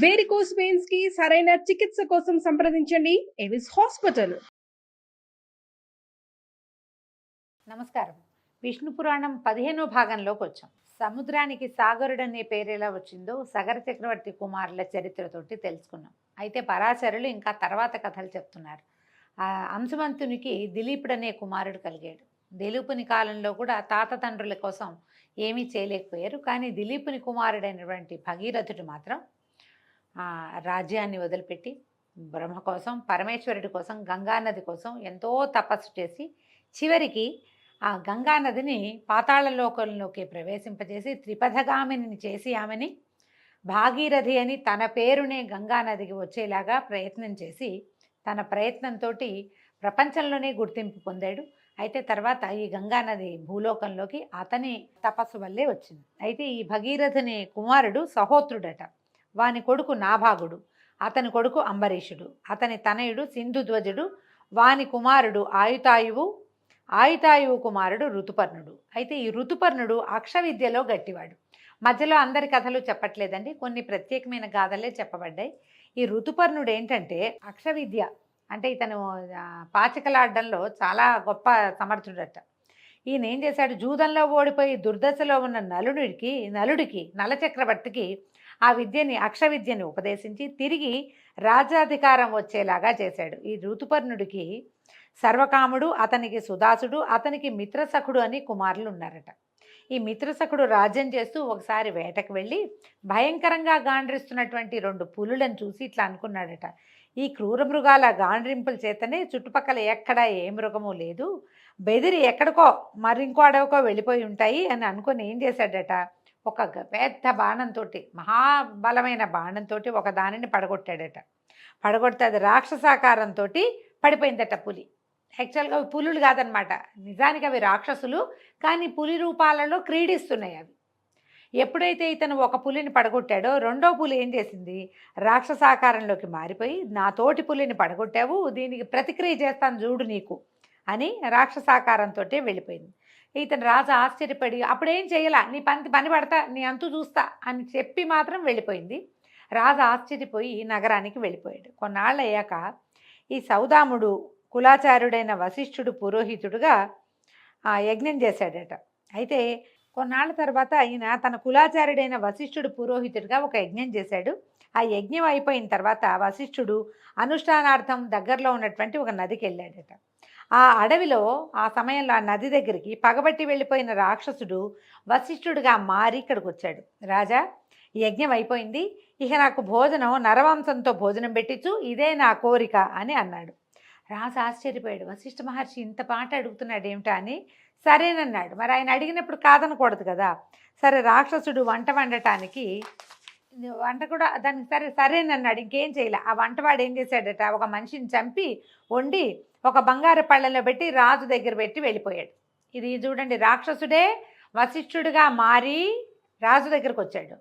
Varicose veins కి సరైన చికిత్స కోసం సంప్రదించండి ఎవిస్ హాస్పిటల్. నమస్కారం. విష్ణు పురాణం 15వ భాగంలోకి వచ్చాం. సముద్రానికి సాగరుడు అనే పేరు ఎలా వచ్చిందో సగర చక్రవర్తి కుమారుల చరిత్రతోటి తెలుసుకున్నాం. అయితే పరాశరులు ఇంకా తర్వాత కథలు చెప్తున్నారు. అంశుమంతునికి దిలీపుడు అనే కుమారుడు కలిగాడు. దిలీపుని కాలంలో కూడా తాత తండ్రుల కోసం ఏమీ చేయలేకపోయారు. కానీ దిలీపుని కుమారుడైనటువంటి భగీరథుడు మాత్రం రాజ్యాన్ని వదిలిపెట్టి బ్రహ్మ కోసం, పరమేశ్వరుడి కోసం, గంగానది కోసం ఎంతో తపస్సు చేసి చివరికి ఆ గంగానదిని పాతాళలోకంలోకి ప్రవేశింపజేసి త్రిపథగామిని చేసి ఆమెని భాగీరథి అని తన పేరునే గంగానదికి వచ్చేలాగా ప్రయత్నం చేసి తన ప్రయత్నంతో ప్రపంచంలోనే గుర్తింపు పొందాడు. అయితే తర్వాత ఈ గంగానది భూలోకంలోకి అతని తపస్సు వల్లే వచ్చింది. అయితే ఈ భగీరథుని కుమారుడు సహోత్రుడట. వాని కొడుకు నాభాగుడు, అతని కొడుకు అంబరీషుడు, అతని తనయుడు సింధుధ్వజుడు, వాని కుమారుడు ఆయుతాయువు కుమారుడు ఋతుపర్ణుడు. అయితే ఈ ఋతుపర్ణుడు అక్షవిద్యలో గట్టివాడు. మధ్యలో అందరి కథలు చెప్పట్లేదండి, కొన్ని ప్రత్యేకమైన గాథలే చెప్పబడ్డాయి. ఈ ఋతుపర్ణుడు ఏంటంటే అక్షవిద్య అంటే ఇతను పాచికలాడడంలో చాలా గొప్ప సమర్థుడట. ఈయన ఏం చేశాడు, జూదంలో ఓడిపోయి దుర్దశలో ఉన్న నలుడికి నలచక్రవర్తికి ఆ విద్యని అక్షవిద్యని ఉపదేశించి తిరిగి రాజ్యాధికారం వచ్చేలాగా చేశాడు. ఈ ఋతుపర్ణుడికి సర్వకాముడు, అతనికి సుదాసుడు, అతనికి మిత్రసఖుడు అని కుమారులు ఉన్నారట. ఈ మిత్రసఖుడు రాజ్యం చేస్తూ ఒకసారి వేటకు వెళ్ళి భయంకరంగా గాండ్రిస్తున్నటువంటి 2 పులులను చూసి ఇట్లా అనుకున్నాడట, ఈ క్రూర మృగాల గాండ్రింపుల చేతనే చుట్టుపక్కల ఎక్కడా ఏ మృగము లేదు, బెదిరి ఎక్కడికో మరింకో అడవికో వెళ్ళిపోయి ఉంటాయి అని అనుకుని ఏం చేశాడట, ఒక పెద్ద బాణంతో, మహాబలమైన బాణంతో ఒక దానిని పడగొట్టాడట. పడగొడితే అది రాక్షసాకారంతో పడిపోయిందట పులి. యాక్చువల్గా అవి పులులు కాదనమాట, నిజానికి అవి రాక్షసులు, కానీ పులి రూపాలలో క్రీడిస్తున్నాయి అవి. ఎప్పుడైతే ఇతను ఒక పులిని పడగొట్టాడో రెండో పులి ఏం చేసింది, రాక్షసాకారంలోకి మారిపోయి నా తోటి పులిని పడగొట్టావు, దీనికి ప్రతిక్రియ చేస్తాను చూడు నీకు అని రాక్షసాకారంతో వెళ్ళిపోయింది. ఇతను రాజు ఆశ్చర్యపడి అప్పుడేం చేయాల, నీ పని పడతా, నీ అంతు చూస్తా అని చెప్పి మాత్రం వెళ్ళిపోయింది. రాజు ఆశ్చర్యపోయి నగరానికి వెళ్ళిపోయాడు. కొన్నాళ్ళు అయ్యాక ఈ సౌదాముడు కులాచారుడైన వశిష్ఠుడు పురోహితుడుగా యజ్ఞం చేశాడట. అయితే కొన్నాళ్ళ తర్వాత ఈయన తన కులాచారుడైన వశిష్ఠుడు పురోహితుడిగా ఒక యజ్ఞం చేశాడు. ఆ యజ్ఞం అయిపోయిన తర్వాత వశిష్ఠుడు అనుష్ఠానార్థం దగ్గరలో ఉన్నటువంటి ఒక నదికి వెళ్ళాడట. ఆ అడవిలో ఆ సమయంలో ఆ నది దగ్గరికి పగబట్టి వెళ్ళిపోయిన రాక్షసుడు వశిష్ఠుడిగా మారి ఇక్కడికి వచ్చాడు. రాజా, యజ్ఞం అయిపోయింది, ఇక నాకు భోజనం నరవంశంతో భోజనం పెట్టించు, ఇదే నా కోరిక అని అన్నాడు. రాజు ఆశ్చర్యపోయాడు, వశిష్ఠ మహర్షి ఇంత మాట అడుగుతున్నాడు ఏమిటా అని. సరేనన్నాడు. మరి ఆయన అడిగినప్పుడు కాదనకూడదు కదా. సరే, రాక్షసుడు వంట వండటానికి వంట కూడా దానికి సరేనన్నాడు. ఇంకేం చేయలే. ఆ వంటవాడు ఏం చేశాడట, ఒక మనిషిని చంపి వండి ఒక బంగారు పళ్ళెంలో పెట్టి రాజు దగ్గర పెట్టి వెళ్ళిపోయాడు. ఇది చూడండి, రాక్షసుడే వశిష్ఠుడిగా మారి రాజు దగ్గరకు వచ్చాడు,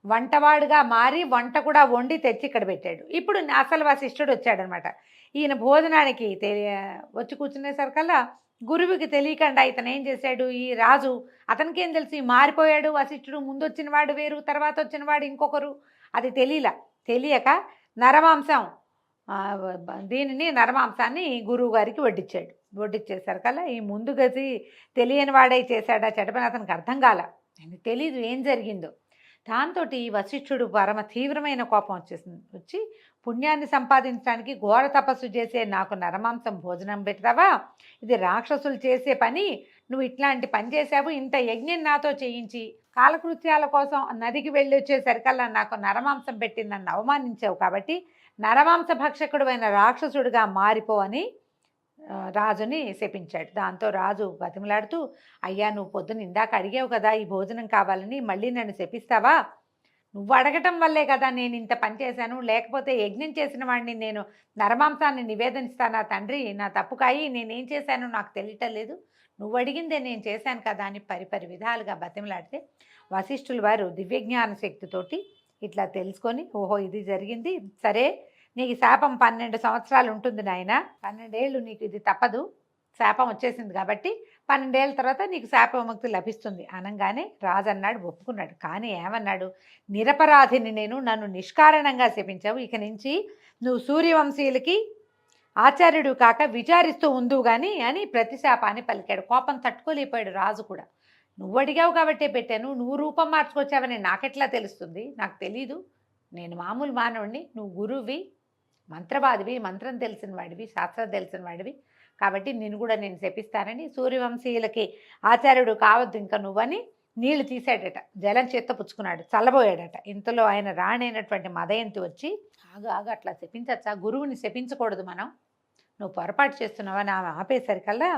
వంటవాడుగా మారి వంట కూడా వండి తెచ్చి ఇక్కడ పెట్టాడు. ఇప్పుడు అసలు వశిష్ఠుడు వచ్చాడనమాట. ఈయన భోజనానికి వచ్చి కూర్చునేసరికల్లా గురువుకి తెలియకుండా ఇతను ఏం చేశాడు, ఈ రాజు అతనికి ఏం తెలిసి మారిపోయాడు వశిష్ఠుడు, ముందు వచ్చిన వాడు వేరు, తర్వాత వచ్చిన వాడు ఇంకొకరు, అది తెలియక నరమాంసం దీనిని నరమాంసాన్ని గురువు గారికి వడ్డించేసరికల్లా ఈ ముందు గది తెలియని వాడై చేశాడా చెడపని అతనికి అర్థం కాల, తెలీదు ఏం జరిగిందో. దాంతో వశిష్ఠుడు పరమ తీవ్రమైన కోపం వచ్చి పుణ్యాన్ని సంపాదించడానికి ఘోర తపస్సు చేసే నాకు నరమాంసం భోజనం పెడతావా, ఇది రాక్షసులు చేసే పని, నువ్వు ఇట్లాంటి పని చేసావు, ఇంత యజ్ఞం నాతో చేయించి కాలకృత్యాల కోసం నదికి వెళ్ళి వచ్చేసరికల్లా నాకు నరమాంసం పెట్టి నన్ను అవమానించావు, కాబట్టి నరమాంస భక్షకుడు అయిన రాక్షసుడిగా మారిపో అని రాజుని శపించాడు. దాంతో రాజు బతిమలాడుతూ, అయ్యా, నువ్వు పొద్దున ఇందాక అడిగావు కదా ఈ భోజనం కావాలని, మళ్ళీ నన్ను శపిస్తావా, నువ్వు అడగటం వల్లే కదా నేను ఇంత పని చేశాను, లేకపోతే యజ్ఞం చేసిన వాడిని నేను నరమాంసాన్ని నివేదనిస్తానా తండ్రి, నా తప్పుకాయి నేనేం చేశానో నాకు తెలియటం లేదు, నువ్వు అడిగిందే నేను చేశాను కదా అని పరిపరి విధాలుగా బతిమలాడితే వశిష్ఠుల వారు దివ్యజ్ఞాన శక్తితోటి ఇట్లా తెలుసుకొని, ఓహో ఇది జరిగింది, సరే నీకు శాపం 12 సంవత్సరాలు ఉంటుంది నాయన, 12 ఏళ్ళు నీకు ఇది తప్పదు, శాపం వచ్చేసింది కాబట్టి 12 ఏళ్ళ తర్వాత నీకు శాప విముక్తి లభిస్తుంది అనగానే రాజు అన్నాడు, ఒప్పుకున్నాడు. కానీ ఏమన్నాడు, నిరపరాధిని నేను, నన్ను నిష్కారణంగా శపించావు, ఇక నుంచి నువ్వు సూర్యవంశీయులకి ఆచార్యుడు కాక విచారిస్తూ ఉందువు గాని అని ప్రతిశాపాన్ని పలికాడు. కోపం తట్టుకోలేకపోయాడు రాజు కూడా. నువ్వు అడిగావు కాబట్టే పెట్టాను, నువ్వు రూపం మార్చుకొచ్చావని నాకెట్లా తెలుస్తుంది, నాకు తెలీదు, నేను మామూలు మానవుడిని, నువ్వు గురువువి, మంత్రవాదివి, మంత్రం తెలిసిన వాడివి, శాస్త్రం తెలిసిన వాడివి, కాబట్టి నిన్ను కూడా నేను శపిస్తానని సూర్యవంశీయులకి ఆచార్యుడు కావద్దు ఇంకా నువ్వని నీళ్లు తీసాడట, జలం చేత్తో పుచ్చుకున్నాడు, చల్లబోయాడట. ఇంతలో ఆయన రాణైనటువంటి మదయంతి వచ్చి, ఆగా అట్లా శపించచ్చా, గురువుని శపించకూడదు మనం, నువ్వు పొరపాటు చేస్తున్నావని ఆమె ఆపేసరికల్లా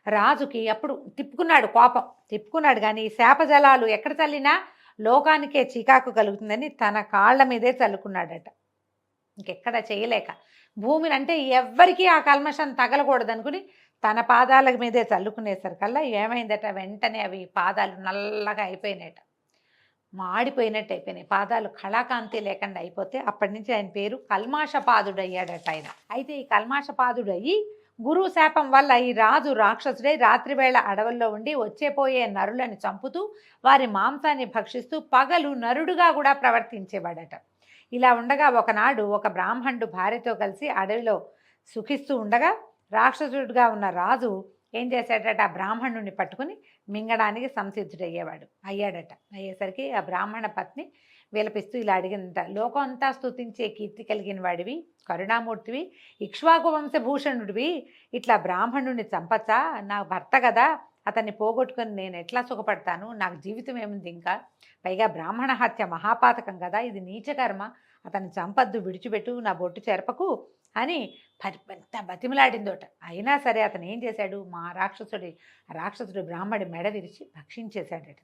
రాజుకి అప్పుడు తిప్పుకున్నాడు, కోపం తిప్పుకున్నాడు. కానీ శాపజలాలు ఎక్కడ చల్లినా లోకానికే చికాకు కలుగుతుందని తన కాళ్ళ మీదే చల్లుకున్నాడట. ఇంకెక్కడ చేయలేక భూమిని, అంటే ఎవ్వరికీ ఆ కల్మషం తగలకూడదు అనుకుని తన పాదాల మీదే చల్లుకునేసరికల్లా ఏమైందట, వెంటనే అవి పాదాలు నల్లగా అయిపోయినాయట, మాడిపోయినట్టు అయిపోయినాయి, పాదాలు కళాకాంతి లేకుండా అయిపోతే అప్పటి నుంచి ఆయన పేరు కల్మాషపాదుడు అయ్యాడట ఆయన. అయితే ఈ కల్మాషపాదుడు అయ్యి గురువు శాపం వల్ల ఈ రాజు రాక్షసుడై రాత్రివేళ అడవుల్లో ఉండి వచ్చేపోయే నరులని చంపుతూ వారి మాంసాన్ని భక్షిస్తూ పగలు నరుడుగా కూడా ప్రవర్తించేవాడట. ఇలా ఉండగా ఒకనాడు ఒక బ్రాహ్మణుడు భార్యతో కలిసి అడవిలో సుఖిస్తూ ఉండగా రాక్షసుడిగా ఉన్న రాజు ఏం చేశాడట, ఆ బ్రాహ్మణుడిని పట్టుకుని మింగడానికి అయ్యాడట. అయ్యేసరికి ఆ బ్రాహ్మణ పత్ని విలపిస్తూ ఇలా అడిగిందట, లోకం అంతా స్తుతించే కీర్తి కలిగిన వాడివి, కరుణామూర్తివి, ఇక్ష్వాకు వంశభూషణుడివి, ఇట్లా బ్రాహ్మణుడిని చంపచ్చా, నా భర్త కదా, అతన్ని పోగొట్టుకొని నేను ఎట్లా సుఖపడతాను, నాకు జీవితం ఏముంది ఇంకా, పైగా బ్రాహ్మణ హత్య మహాపాతకం కదా, ఇది నీచకర్మ, అతన్ని చంపద్దు, విడిచిపెట్టు, నా బొట్టు చెరపకు అని బతిమలాడిందోట. అయినా సరే అతను ఏం చేశాడు, రాక్షసుడు బ్రాహ్మడి మెడ విరిచి భక్షించేశాడట.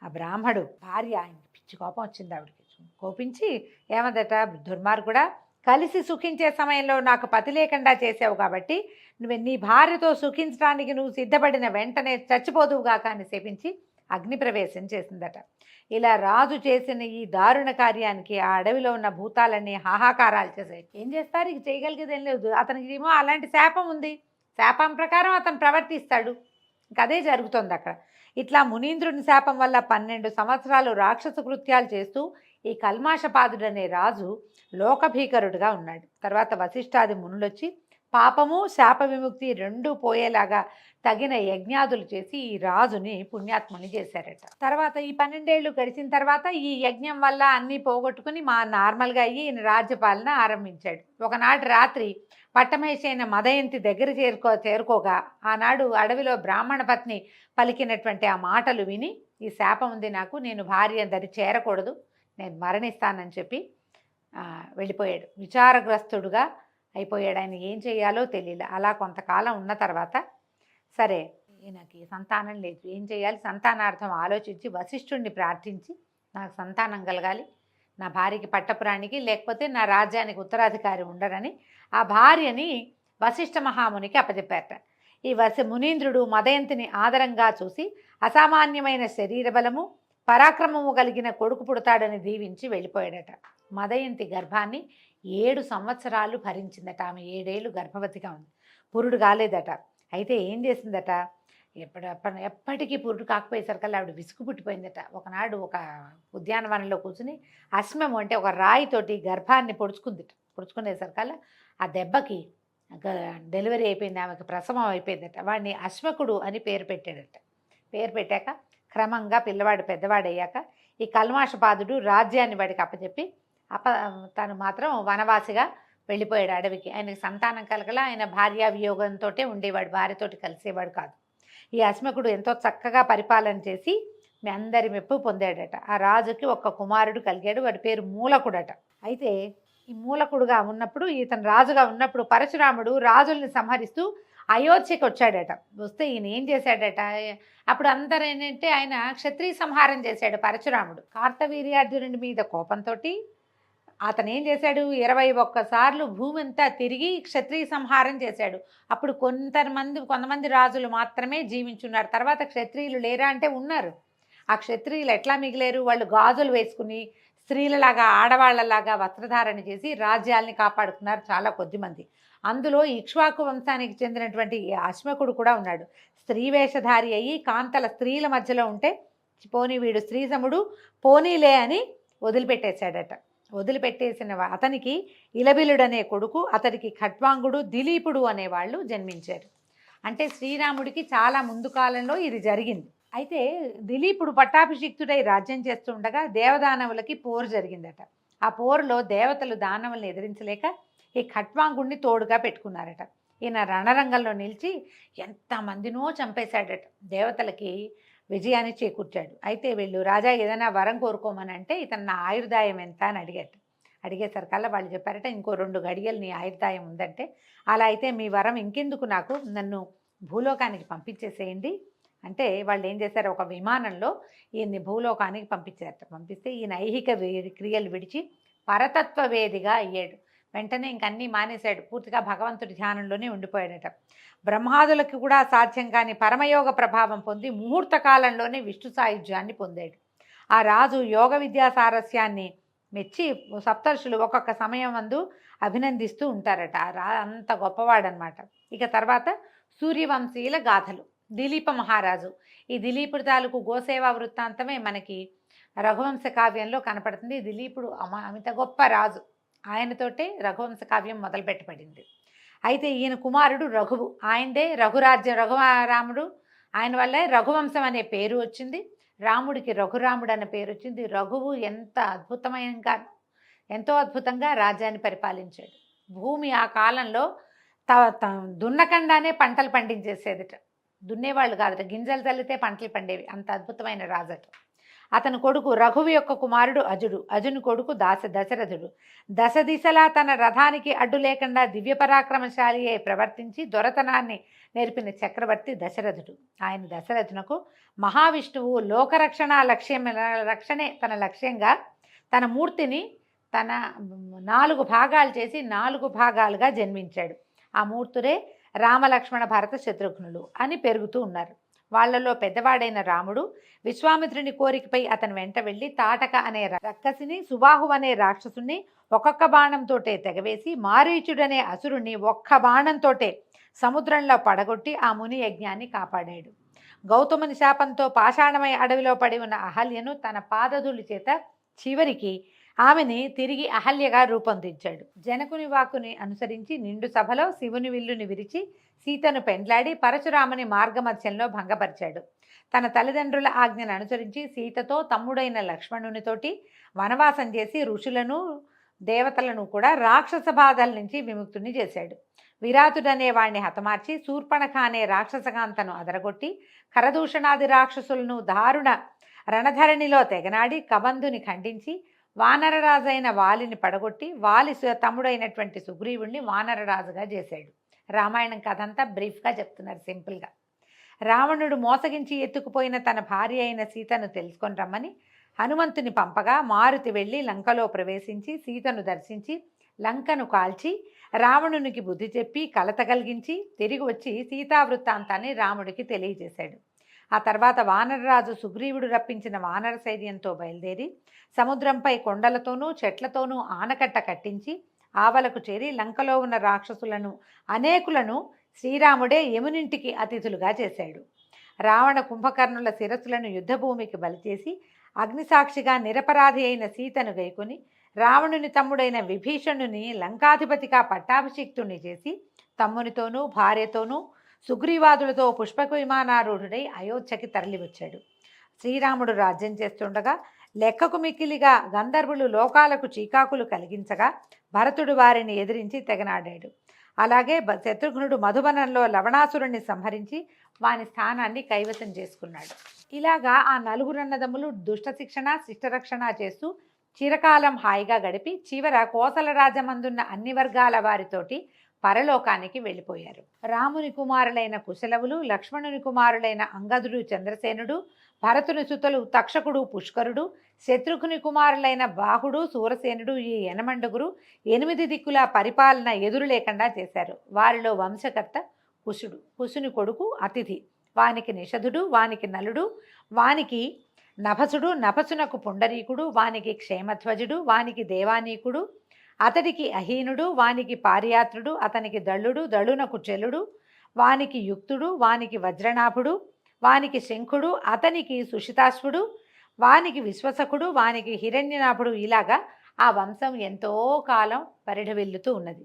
ఆ బ్రాహ్మడు భార్య, ఆయన పిచ్చి కోపం వచ్చింది ఆవిడకి, కోపించి ఏమదట, దుర్మార్గుడా, కలిసి సుఖించే సమయంలో నాకు పతి లేకుండా చేసావు కాబట్టి నీ భార్యతో సుఖించడానికి నువ్వు సిద్ధపడిన వెంటనే చచ్చిపోదువుగాక అని శపించి అగ్నిప్రవేశం చేసిందట. ఇలా రాజు చేసిన ఈ దారుణ కార్యానికి ఆ అడవిలో ఉన్న భూతాలన్నీ హాహాకారాలు చేశాయి. ఏం చేస్తారు, ఇక చేయగలిగేది ఏం లేదు, అతనికి ఏమో అలాంటి శాపం ఉంది, శాపం ప్రకారం అతను ప్రవర్తిస్తాడు, ఇంక అదే జరుగుతుంది అక్కడ. ఇట్లా మునీంద్రుని శాపం వల్ల 12 సంవత్సరాలు రాక్షస కృత్యాలు చేస్తూ ఈ కల్మాషపాదుడనే రాజు లోకభీకరుడుగా ఉన్నాడు. తర్వాత వశిష్ఠాది మునులొచ్చి పాపము శాప విముక్తి రెండూ పోయేలాగా తగిన యజ్ఞాదులు చేసి ఈ రాజుని పుణ్యాత్ముని చేశారట. తర్వాత ఈ 12 ఏళ్ళు గడిచిన తర్వాత ఈ యజ్ఞం వల్ల అన్నీ పోగొట్టుకుని నార్మల్గా అయ్యి ఈయన రాజ్యపాలన ఆరంభించాడు. ఒకనాడు రాత్రి పట్టమేసైన మదయంతి దగ్గర చేరుకోగా ఆనాడు అడవిలో బ్రాహ్మణ పత్ని పలికినటువంటి ఆ మాటలు విని, ఈ శాపం ఉంది నాకు, నేను భార్య దరి చేరకూడదు, నేను మరణిస్తానని చెప్పి వెళ్ళిపోయాడు. విచారగ్రస్తుడుగా అయిపోయాడు. ఆయన ఏం చేయాలో తెలియలే. అలా కొంతకాలం ఉన్న తర్వాత సరే ఈయనకి సంతానం లేదు, ఏం చేయాలి, సంతానార్థం ఆలోచించి వశిష్ఠుడిని ప్రార్థించి నాకు సంతానం కలగాలి, నా భార్యకి పట్టపురాణికి లేకపోతే నా రాజ్యానికి ఉత్తరాధికారి ఉండరని ఆ భార్యని వశిష్ఠ మహామునికి అప్పచెప్పారట. ఈ మునీంద్రుడు మదయంతిని ఆదరంగా చూసి అసామాన్యమైన శరీర బలము పరాక్రమము కలిగిన కొడుకు పుడతాడని దీవించి వెళ్ళిపోయాడట. మదయంతి గర్భాన్ని 7 సంవత్సరాలు భరించిందట. ఆమె 7 ఏళ్ళు గర్భవతిగా ఉంది, పురుడు కాలేదట. అయితే ఏం చేసిందట, ఎప్పటికీ పురుడు కాకపోయేసరికల్లా ఆవిడ విసుగు పుట్టిపోయిందట. ఒకనాడు ఒక ఉద్యానవనంలో కూర్చుని అశ్మము అంటే ఒక రాయితోటి గర్భాన్ని పొడుచుకునేసరికల్లా ఆ దెబ్బకి డెలివరీ అయిపోయింది, ఆమెకు ప్రసవం అయిపోయిందట. వాడిని అశ్మకుడు అని పేరు పెట్టాడట. పేరు పెట్టాక క్రమంగా పిల్లవాడు పెద్దవాడయ్యాక ఈ కల్మాషపాదుడు రాజ్యాన్ని వాడికి అప్పచెప్పి తను మాత్రం వనవాసిగా వెళ్ళిపోయాడు అడవికి. ఆయనకి సంతానం కలగల, ఆయన భార్యా వియోగంతో ఉండేవాడు, భార్యతోటి కలిసేవాడు కాదు. ఈ అశ్మకుడు ఎంతో చక్కగా పరిపాలన చేసి మీ అందరి మెప్పు పొందాడట. ఆ రాజుకి ఒక కుమారుడు కలిగాడు, వాడి పేరు మూలకుడట. అయితే ఈ మూలకుడుగా ఉన్నప్పుడు, ఇతను రాజుగా ఉన్నప్పుడు పరశురాముడు రాజుల్ని సంహరిస్తూ అయోధ్యకి వచ్చాడట. వస్తే ఈయన ఏం చేశాడట, అప్పుడు అందరూ ఏంటంటే ఆయన క్షత్రియ సంహారం చేశాడు పరశురాముడు. కార్తవీర్యార్జునుడి మీద కోపంతో అతను ఏం చేశాడు, 21 సార్లు భూమి అంతా తిరిగి క్షత్రియ సంహారం చేశాడు. అప్పుడు కొంతమంది రాజులు మాత్రమే జీవించున్నారు. తర్వాత క్షత్రియులు లేరా అంటే ఉన్నారు. ఆ క్షత్రియులు ఎట్లా మిగిలేరు, వాళ్ళు గాజులు వేసుకుని స్త్రీలలాగా ఆడవాళ్లలాగా వస్త్రధారణ చేసి రాజ్యాల్ని కాపాడుకున్నారు చాలా కొద్దిమంది. అందులో ఇక్ష్వాకు వంశానికి చెందినటువంటి ఈ అశ్మకుడు కూడా ఉన్నాడు. స్త్రీ వేషధారి అయ్యి కాంతల స్త్రీల మధ్యలో ఉంటే పోనీ వీడు స్త్రీ సముడు పోనీలే అని వదిలిపెట్టేశాడట. వదిలిపెట్టేసిన అతనికి ఇలబిలుడనే కొడుకు, అతడికి ఖట్వాంగుడు, దిలీపుడు అనేవాళ్ళు జన్మించారు. అంటే శ్రీరాముడికి చాలా ముందు కాలంలో ఇది జరిగింది. అయితే దిలీపుడు పట్టాభిషిక్తుడై రాజ్యం చేస్తూ ఉండగా దేవదానవులకి పోరు జరిగిందట. ఆ పోరులో దేవతలు దానవులను ఎదిరించలేక ఈ ఖట్వాంగుడిని తోడుగా పెట్టుకున్నారట. ఈయన రణరంగంలో నిలిచి ఎంతమందినో చంపేశాడట. దేవతలకి విజయాన్ని చేకూర్చాడు. అయితే వీళ్ళు రాజా ఏదైనా వరం కోరుకోమని అంటే ఇతను నా ఆయుర్దాయం ఎంత అని అడిగేసరికల్లా వాళ్ళు చెప్పారట, ఇంకో 2 గడియలు నీ ఆయుర్దాయం ఉందంటే, అలా అయితే మీ వరం ఇంకెందుకు, నాకు నన్ను భూలోకానికి పంపించేసేయండి అంటే వాళ్ళు ఏం చేశారు, ఒక విమానంలో ఈయన్ని భూలోకానికి పంపించారట. పంపిస్తే ఈయన ఐహిక క్రియలు విడిచి పరతత్వ వేదిగా అయ్యాడు. వెంటనే ఇంకన్నీ మానేశాడు. పూర్తిగా భగవంతుడి ధ్యానంలోనే ఉండిపోయాడట. బ్రహ్మాదులకు కూడా సాధ్యం కాని పరమయోగ ప్రభావం పొంది ముహూర్త కాలంలోనే విష్ణు సాయుధ్యాన్ని పొందాడు. ఆ రాజు యోగ విద్యా సారస్యాన్ని మెచ్చి సప్తర్షులు ఒక్కొక్క సమయం అందు అభినందిస్తూ ఉంటారట. అంత గొప్పవాడనమాట. ఇక తర్వాత సూర్యవంశీయుల గాథలు. దిలీప మహారాజు. ఈ దిలీపుడి తాలూకు గోసేవా వృత్తాంతమే మనకి రఘువంశ కావ్యంలో కనపడుతుంది. దిలీపుడు అమిత గొప్ప రాజు. ఆయనతోటే రఘువంశ కావ్యం మొదలుపెట్టబడింది. అయితే ఈయన కుమారుడు రఘువు. ఆయనదే రఘురాజ్యం. రఘురాముడు ఆయన వల్లే రఘువంశం అనే పేరు వచ్చింది. రాముడికి రఘురాముడు అనే పేరు వచ్చింది. రఘువు ఎంతో అద్భుతంగా రాజ్యాన్ని పరిపాలించాడు. భూమి ఆ కాలంలో దున్నకుండానే పంటలు పండించేసేదిట. దున్నేవాళ్ళు కాదట, గింజలు చల్లితే పంటలు పండేవి. అంత అద్భుతమైన రాజట. అతని కొడుకు రఘువు యొక్క కుమారుడు అజుడు. అజుని కొడుకు దశరథుడు. దశ దిశలా తన రథానికి అడ్డు లేకుండా దివ్య పరాక్రమశాలి అయి ప్రవర్తించి దొరతనాన్ని నేర్పిన చక్రవర్తి దశరథుడు. ఆయన దశరథునకు మహావిష్ణువు రక్షణే తన లక్ష్యంగా తన మూర్తిని తన 4 భాగాలు చేసి 4 భాగాలుగా జన్మించాడు. ఆ మూర్తులే రామలక్ష్మణ భరత శత్రుఘ్నులు అని పెరుగుతూ ఉన్నారు. వాళ్లలో పెద్దవాడైన రాముడు విశ్వామిత్రుని కోరికపై అతను వెంట వెళ్ళి తాటక అనే రక్కసిని, సుబాహు అనే రాక్షసుని ఒక్కొక్క బాణంతోటే తెగవేసి మారీచుడనే అసురుణ్ణి ఒక్క బాణంతోటే సముద్రంలో పడగొట్టి ఆ ముని యజ్ఞాన్ని కాపాడాడు. గౌతముని శాపంతో పాషాణమై అడవిలో పడి ఉన్న అహల్యను తన పాదధూళి చేత చివరికి ఆమెని తిరిగి అహల్యగా రూపొందించాడు. జనకుని వాక్కుని అనుసరించి నిండు సభలో శివుని విల్లుని విరిచి సీతను పెండ్లాడి పరశురాముని మార్గమధ్యంలో భంగపరిచాడు. తన తల్లిదండ్రుల ఆజ్ఞను అనుసరించి సీతతో తమ్ముడైన లక్ష్మణునితోటి వనవాసం చేసి ఋషులను దేవతలను కూడా రాక్షస బాధల నుంచి విముక్తుని చేశాడు. విరాతుడనే వాణ్ణి హతమార్చి శూర్పణఖ అనే రాక్షసకాంతను అదరగొట్టి ఖరదూషణాది రాక్షసులను దారుణ రణధరణిలో తెగనాడి కబంధుని ఖండించి వానరరాజైన వాలిని పడగొట్టి వాలి తమ్ముడైనటువంటి సుగ్రీవుణ్ణి వానరరాజుగా చేశాడు. రామాయణం కథ అంతా బ్రీఫ్గా చెప్తున్నారు, సింపుల్గా. రావణుడు మోసగించి ఎత్తుకుపోయిన తన భార్య అయిన సీతను తెలుసుకొని రమ్మని హనుమంతుని పంపగా మారుతి వెళ్ళి లంకలో ప్రవేశించి సీతను దర్శించి లంకను కాల్చి రావణునికి బుద్ధి చెప్పి కలత కలిగించి తిరిగి వచ్చి సీతావృత్తాంతాన్ని రాముడికి తెలియజేశాడు. ఆ తర్వాత వానరరాజు సుగ్రీవుడు రప్పించిన వానర సైన్యంతో బయలుదేరి సముద్రంపై కొండలతోనూ చెట్లతోనూ ఆనకట్ట కట్టించి ఆవలకు చేరి లంకలో ఉన్న రాక్షసులను అనేకులను శ్రీరాముడే యమునింటికి అతిథులుగా చేశాడు. రావణ కుంభకర్ణుల శిరస్సులను యుద్ధభూమికి బలిచేసి అగ్నిసాక్షిగా నిరపరాధి అయిన సీతను గైకొని రావణుని తమ్ముడైన విభీషణుని లంకాధిపతిగా పట్టాభిషిక్తుణ్ణి చేసి తమ్మునితోనూ భార్యతోనూ సుగ్రీవాదులతో పుష్పక విమానారూఢుడై అయోధ్యకి తరలివచ్చాడు. శ్రీరాముడు రాజ్యం చేస్తుండగా లెక్కకు మిక్కిలిగా గంధర్వులు లోకాలకు చీకాకులు కలిగించగా భరతుడు వారిని ఎదిరించి తెగనాడాడు. అలాగే శత్రుఘ్నుడు మధుబనంలో లవణాసురుణ్ణి సంహరించి వాని స్థానాన్ని కైవసం చేసుకున్నాడు. ఇలాగా ఆ 4 అన్నదమ్ములు దుష్ట శిక్షణ శిష్టరక్షణ చేస్తూ చిరకాలం హాయిగా గడిపి చివర కోసల రాజమందున్న అన్ని వర్గాల వారితోటి పరలోకానికి వెళ్ళిపోయారు. రాముని కుమారులైన కుశలవులు, లక్ష్మణుని కుమారులైన అంగదుడు చంద్రసేనుడు, భరతుని సుతలు తక్షకుడు పుష్కరుడు, శత్రుఘ్ని కుమారులైన బాహుడు సూరసేనుడు ఈ 8 దిక్కుల పరిపాలన ఎదురు లేకుండా చేశారు. వారిలో వంశకర్త కుశుడు. కుశుని కొడుకు అతిథి, వానికి నిషధుడు, వానికి నలుడు, వానికి నభసుడు నభసునకు పుండరీకుడు, వానికి క్షేమధ్వజుడు, వానికి దేవానీకుడు, అతడికి అహీనుడు, వానికి పారియాత్రుడు, అతనికి దళుడు, దళునకు చెలుడు, వానికి యుక్తుడు, వానికి వజ్రనాభుడు, వానికి శంఖుడు, అతనికి సుషితాశ్వుడు, వానికి విశ్వసకుడు, వానికి హిరణ్యనాభుడు. ఇలాగా ఆ వంశం ఎంతో కాలం పరిఢవిల్లుతూ ఉన్నది.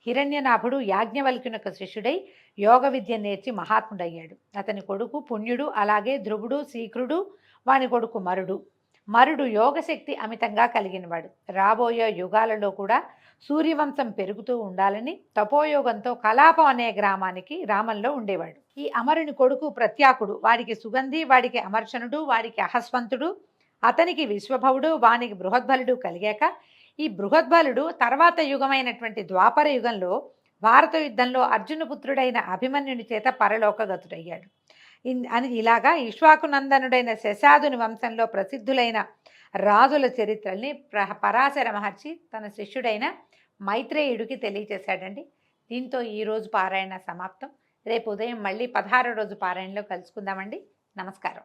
హిరణ్యనాభుడు యాజ్ఞవల్క్యునకు శిష్యుడై యోగ విద్య నేర్చి మహాత్ముడయ్యాడు. అతని కొడుకు పుణ్యుడు, అలాగే ధ్రువుడు, శీఘ్రుడు, వాని కొడుకు మరుడు. మరుడు యోగశక్తి అమితంగా కలిగినవాడు. రాబోయే యుగాలలో కూడా సూర్యవంశం పెరుగుతూ ఉండాలని తపోయోగంతో కలాపం అనే గ్రామంలో ఉండేవాడు. ఈ అమరుని కొడుకు ప్రత్యాకుడు, వాడికి సుగంధి, వాడికి అమర్షణుడు, వాడికి అహస్వంతుడు, అతనికి విశ్వభవుడు, వానికి బృహద్బలుడు కలిగాక ఈ బృహద్బలుడు తర్వాత యుగమైనటువంటి ద్వాపర యుగంలో భారత యుద్ధంలో అర్జునపుత్రుడైన అభిమన్యుని చేత పరలోకగతుడయ్యాడు. అని ఇలాగా ఇక్ష్వాకునందనుడైన శశాదుని వంశంలో ప్రసిద్ధులైన రాజుల చరిత్రల్ని పరాశర మహర్షి తన శిష్యుడైన మైత్రేయుడికి తెలియచేశాడండి. దీంతో ఈరోజు పారాయణ సమాప్తం. రేపు ఉదయం మళ్ళీ 16వ రోజు పారాయణలో కలుసుకుందామండి. నమస్కారం.